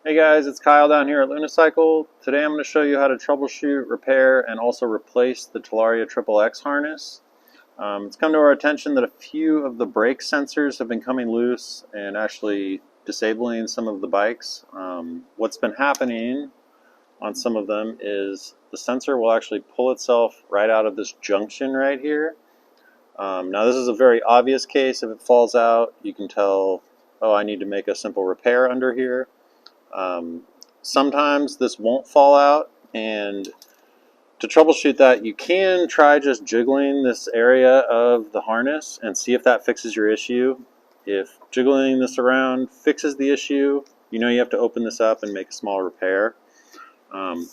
Hey guys, it's Kyle down here at Lunicycle. Today I'm going to show you how to troubleshoot, repair, and also replace the Talaria Xxx harness. It's come to our attention that a few of the brake sensors have been coming loose and actually disabling some of the bikes. What's been happening on some of them is the sensor will actually pull itself right out of this junction right here. Now this is a very obvious case. If it falls out, you can tell, oh, I need to make a simple repair under here. Sometimes this won't fall out, and to troubleshoot that, you can try just jiggling this area of the harness and see if that fixes your issue. If jiggling this around fixes the issue, you know you have to open this up and make a small repair. On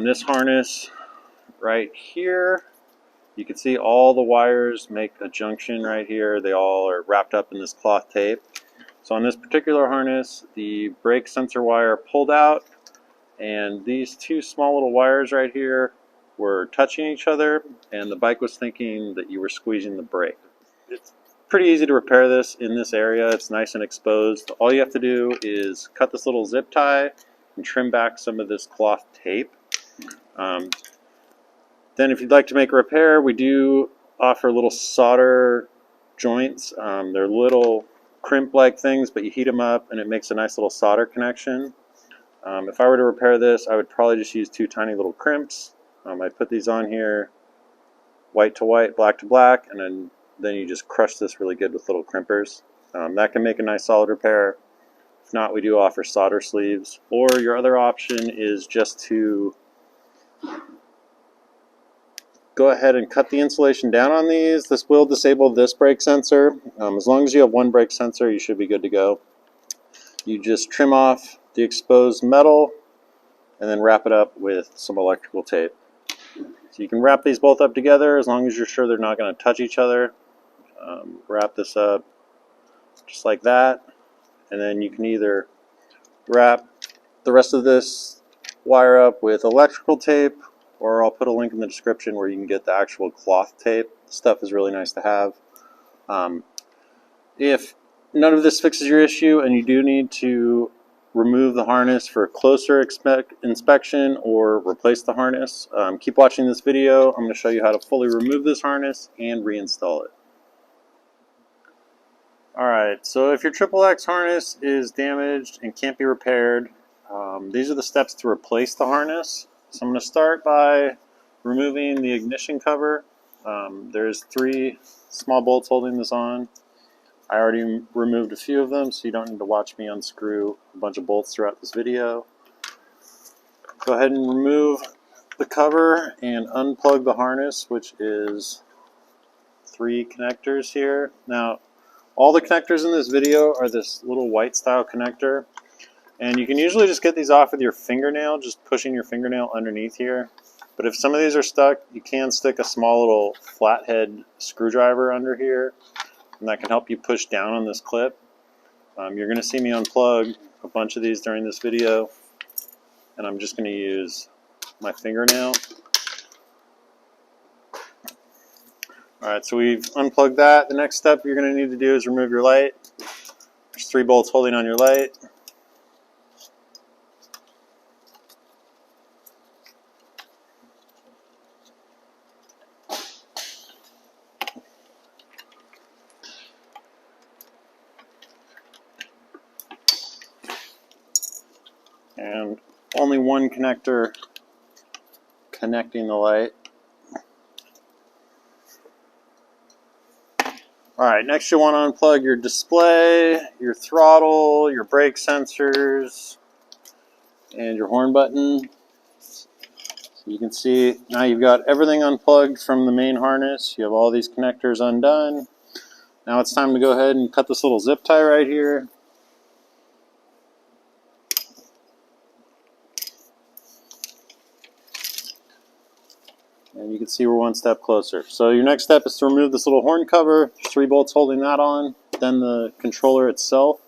this harness right here, you can see all the wires make a junction right here. They all are wrapped up in this cloth tape. So on this particular harness, the brake sensor wire pulled out, and these two small little wires right here were touching each other, and the bike was thinking that you were squeezing the brake. It's pretty easy to repair this in this area. It's nice and exposed. All you have to do is cut this little zip tie and trim back some of this cloth tape. Then if you'd like to make a repair, we do offer little solder joints. They're little crimp-like things, but you heat them up and it makes a nice little solder connection. If I were to repair this, I would probably just use two tiny little crimps. I put these on here, white to white, black to black, and then you just crush this really good with little crimpers. That can make a nice solid repair. If not, we do offer solder sleeves. Or your other option is just to go ahead and cut the insulation down on these. This will disable this brake sensor. As long as you have one brake sensor, you should be good to go. You just trim off the exposed metal and then wrap it up with some electrical tape. So you can wrap these both up together as long as you're sure they're not going to touch each other. Wrap this up just like that, and then you can either wrap the rest of this wire up with electrical tape, or I'll put a link in the description where you can get the actual cloth tape. The stuff is really nice to have. If none of this fixes your issue and you do need to remove the harness for a closer inspection or replace the harness, keep watching this video. I'm going to show you how to fully remove this harness and reinstall it. Alright, so if your Xxx harness is damaged and can't be repaired, these are the steps to replace the harness. So I'm going to start by removing the ignition cover. There's 3 small bolts holding this on. I already removed a few of them, so you don't need to watch me unscrew a bunch of bolts throughout this video. Go ahead and remove the cover and unplug the harness, which is 3 connectors here. Now, all the connectors in this video are this little white style connector, and you can usually just get these off with your fingernail, just pushing your fingernail underneath here. But if some of these are stuck, you can stick a small little flathead screwdriver under here, and that can help you push down on this clip. You're going to see me unplug a bunch of these during this video, and I'm just going to use my fingernail. Alright, so we've unplugged that. The next step you're going to need to do is remove your light. There's 3 bolts holding on your light. And only one connector connecting the light. Alright, next you want to unplug your display, your throttle, your brake sensors, and your horn button. So you can see now you've got everything unplugged from the main harness. You have all these connectors undone. Now it's time to go ahead and cut this little zip tie right here. And you can see we're one step closer. So your next step is to remove this little horn cover. There's 3 bolts holding that on. Then the controller itself.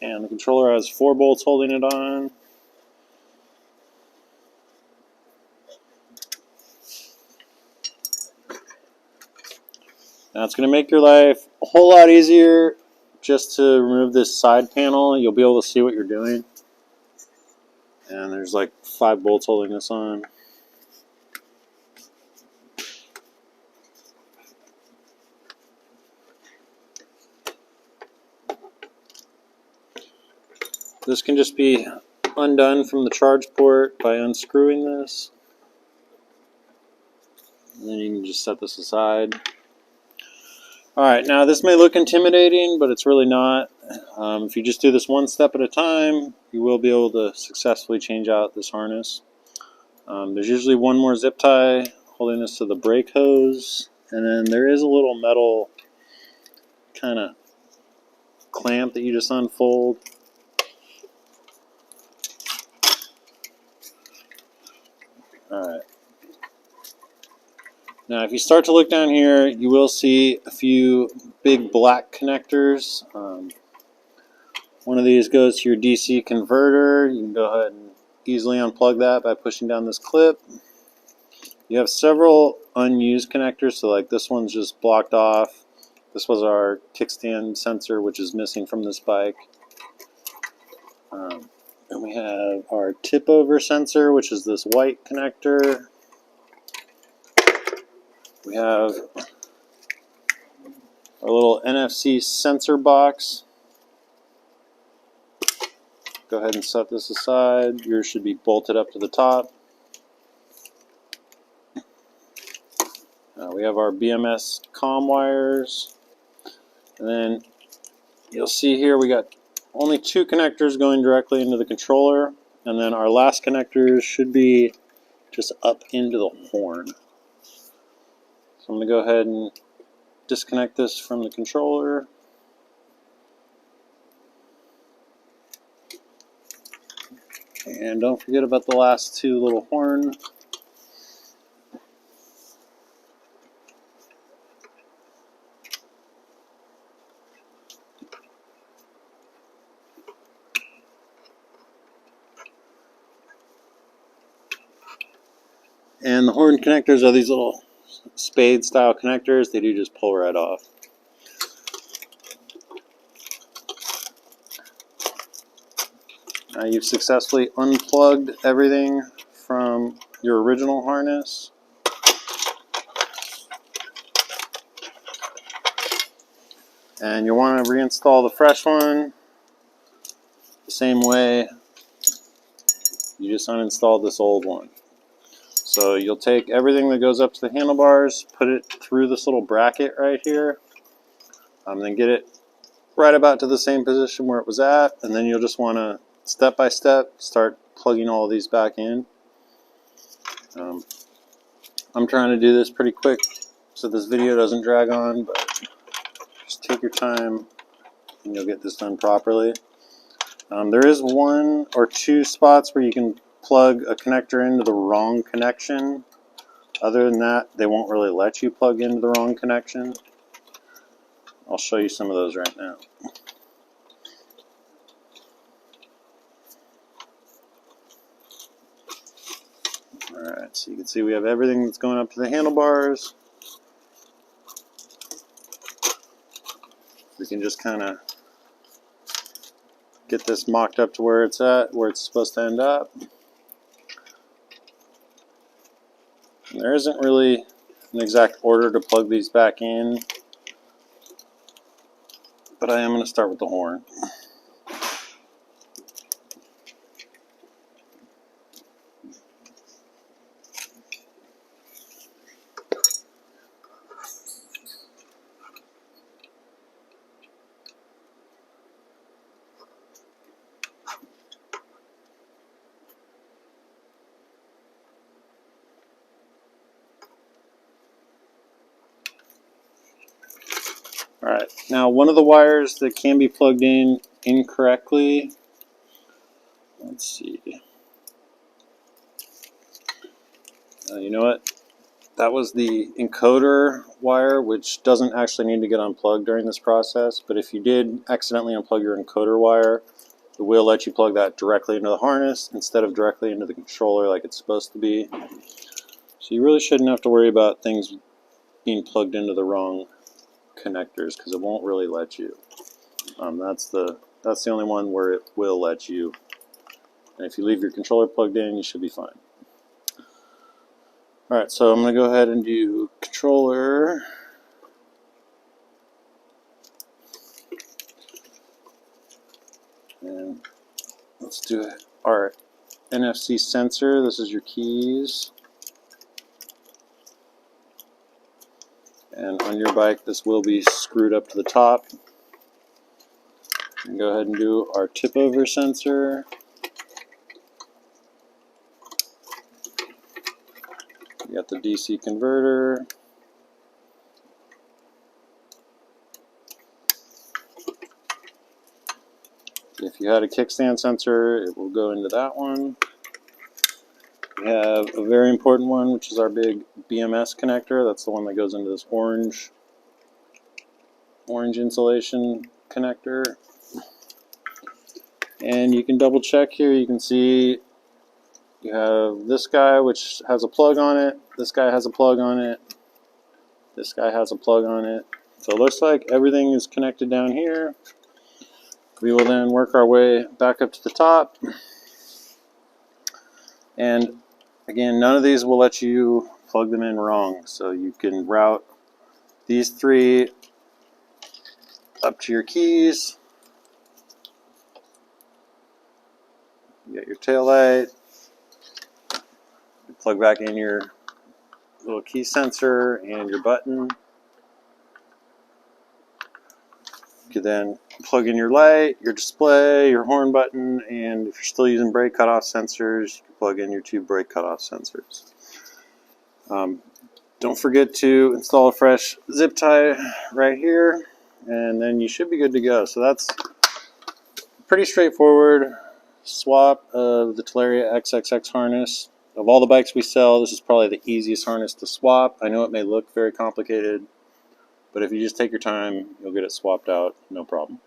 And the controller has 4 bolts holding it on. Now it's going to make your life a whole lot easier just to remove this side panel. You'll be able to see what you're doing. And there's like 5 bolts holding this on. This can just be undone from the charge port by unscrewing this. And then you can just set this aside. Alright, now this may look intimidating, but it's really not. If you just do this one step at a time, you will be able to successfully change out this harness. There's usually one more zip tie holding this to the brake hose, and then there is a little metal kind of clamp that you just unfold. Alright. Now if you start to look down here, you will see a few big black connectors. One of these goes to your DC converter. You can go ahead and easily unplug that by pushing down this clip. You have several unused connectors, so like this one's just blocked off. This was our kickstand sensor, which is missing from this bike. And we have our tip over sensor, which is this white connector. We have our little NFC sensor box. Go ahead and set this aside. Yours should be bolted up to the top. We have our BMS comm wires. And then you'll see here we got only 2 connectors going directly into the controller. And then our last connectors should be just up into the horn. So I'm going to go ahead and disconnect this from the controller. And don't forget about the last 2 little horn. And the horn connectors are these little spade style connectors. They do just pull right off. Now you've successfully unplugged everything from your original harness. And you'll want to reinstall the fresh one the same way you just uninstalled this old one. So you'll take everything that goes up to the handlebars, put it through this little bracket right here, then get it right about to the same position where it was at, and then you'll just want to step by step start plugging all of these back in. I'm trying to do this pretty quick so this video doesn't drag on, but just take your time and you'll get this done properly. There is 1 or 2 spots where you can plug a connector into the wrong connection. Other than that, they won't really let you plug into the wrong connection. I'll show you some of those right now. Alright, so you can see we have everything that's going up to the handlebars. We can just kind of get this mocked up to where it's at, where it's supposed to end up. And there isn't really an exact order to plug these back in, but I am going to start with the horn. Alright, now one of the wires that can be plugged in incorrectly, let's see, you know what, That was the encoder wire, which doesn't actually need to get unplugged during this process, but if you did accidentally unplug your encoder wire, it will let you plug that directly into the harness instead of directly into the controller like it's supposed to be. So you really shouldn't have to worry about things being plugged into the wrong connectors, because it won't really let you. That's the only one where it will let you. And if you leave your controller plugged in, you should be fine. Alright, so I'm going to go ahead and do controller. And let's do our NFC sensor. This is your keys. And on your bike, this will be screwed up to the top. And go ahead and do our tip over sensor. You got the DC converter. If you had a kickstand sensor, it will go into that one. We have a very important one, which is our big BMS connector. That's the one that goes into this orange insulation connector. And you can double check here. You can see you have this guy, which has a plug on it. This guy has a plug on it. This guy has a plug on it. So it looks like everything is connected down here. We will then work our way back up to the top. And again, none of these will let you plug them in wrong. So you can route these three up to your keys. You got your tail light. You plug back in your little key sensor and your button. You can then plug in your light, your display, your horn button, and if you're still using brake cutoff sensors, you can plug in your two brake cutoff sensors. Don't forget to install a fresh zip tie right here, and then you should be good to go. So that's pretty straightforward swap of the Talaria Xxx harness. Of all the bikes we sell, this is probably the easiest harness to swap. I know it may look very complicated, but if you just take your time, you'll get it swapped out, no problem.